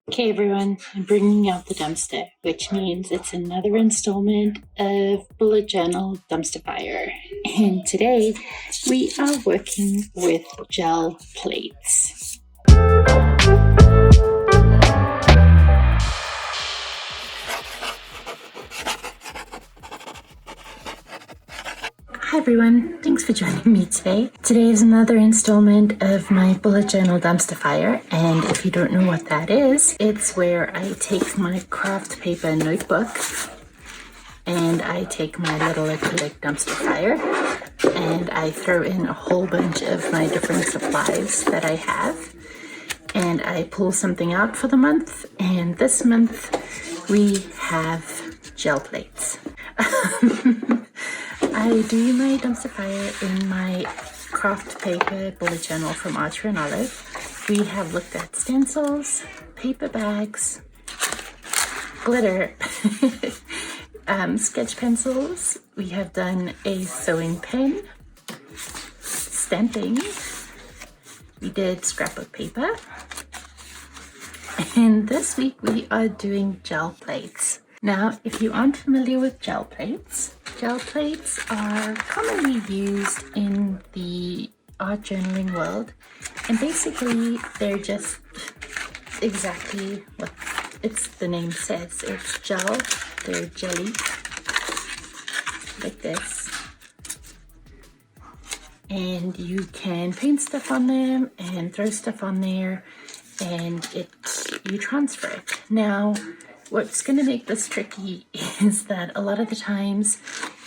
Okay, everyone, I'm bringing out the dumpster, which means it's another installment of Bullet Journal Dumpster Fire. And today we are working with gel plates. Hi everyone, thanks for joining me today. Today is another installment of my Bullet Journal Dumpster Fire, and if you don't know what that is, it's where I take my craft paper notebook and I take my little acrylic dumpster fire and I throw in a whole bunch of my different supplies that I have, and I pull something out for the month, and this month we have gel plates. I do my dumpster fire in my craft paper bullet journal from Archer and Olive. We have looked at stencils, paper bags, glitter, sketch pencils. We have done a sewing pen, stamping. We did scrapbook paper. And this week we are doing gel plates. Now, if you aren't familiar with gel plates are commonly used in the art journaling world, and basically they're just exactly what the name says. It's gel, they're jelly, like this, and you can paint stuff on them and throw stuff on there, and you transfer it. Now, what's going to make this tricky is that a lot of the times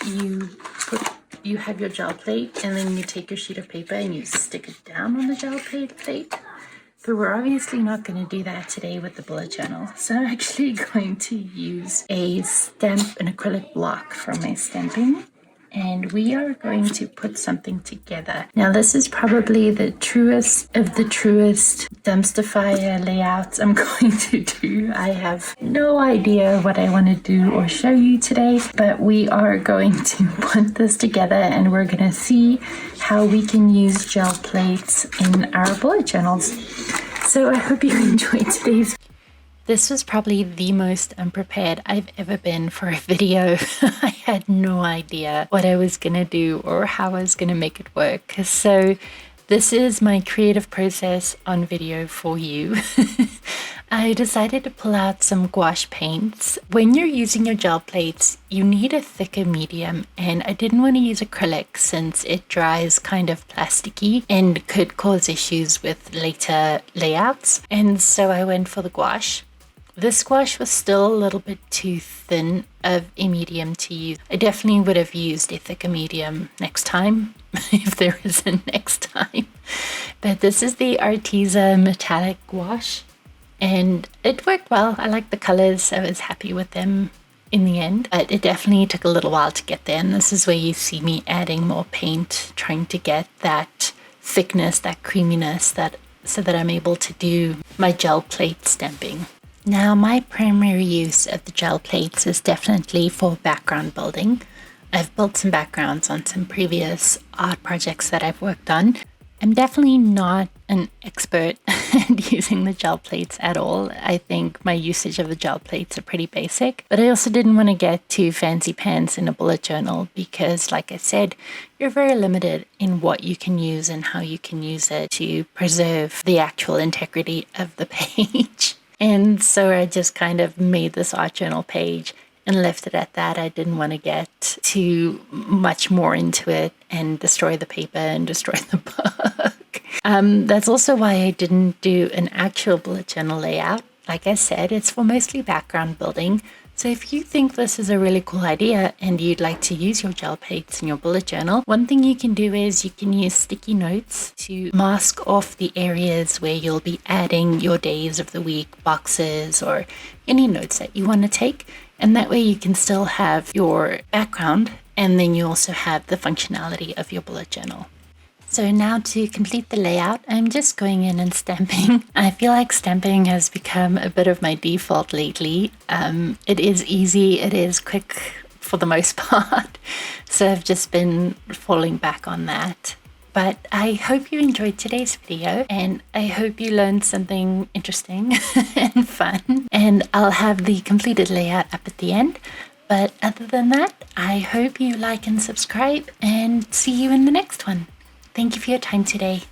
you have your gel plate and then you take your sheet of paper and you stick it down on the gel plate. But we're obviously not going to do that today with the bullet journal. So I'm actually going to use an acrylic block from my stamping, and we are going to put something together. Now, this is probably the truest of the truest dumpster fire layouts I'm going to do. I have no idea what I want to do or show you today, but we are going to put this together and we're going to see how we can use gel plates in our bullet journals. So I hope you enjoyed today's. This was probably the most unprepared I've ever been for a video. I had no idea what I was going to do or how I was going to make it work. So this is my creative process on video for you. I decided to pull out some gouache paints. When you're using your gel plates, you need a thicker medium, and I didn't want to use acrylic since it dries kind of plasticky and could cause issues with later layouts. And so I went for the gouache. This gouache was still a little bit too thin of a medium to use. I definitely would have used a thicker medium next time, if there is a next time. But this is the Arteza metallic gouache, and it worked well. I liked the colors. I was happy with them in the end, but it definitely took a little while to get there. And this is where you see me adding more paint, trying to get that thickness, that creaminess, so that I'm able to do my gel plate stamping. Now, my primary use of the gel plates is definitely for background building. I've built some backgrounds on some previous art projects that I've worked on. I'm definitely not an expert at using the gel plates at all. I think my usage of the gel plates are pretty basic, but I also didn't want to get too fancy pants in a bullet journal because, like I said, you're very limited in what you can use and how you can use it to preserve the actual integrity of the page. And so I just kind of made this art journal page and left it at that. I didn't want to get too much more into it and destroy the paper and destroy the book. That's also why I didn't do an actual bullet journal layout. Like I said, it's for mostly background building. So if you think this is a really cool idea and you'd like to use your gel plates in your bullet journal, one thing you can do is you can use sticky notes to mask off the areas where you'll be adding your days of the week, boxes, or any notes that you want to take. And that way you can still have your background, and then you also have the functionality of your bullet journal. So now to complete the layout, I'm just going in and stamping. I feel like stamping has become a bit of my default lately. It is easy, it is quick for the most part. So I've just been falling back on that. But I hope you enjoyed today's video, and I hope you learned something interesting and fun. I'll have the completed layout up at the end. But other than that, I hope you like and subscribe, and see you in the next one. Thank you for your time today.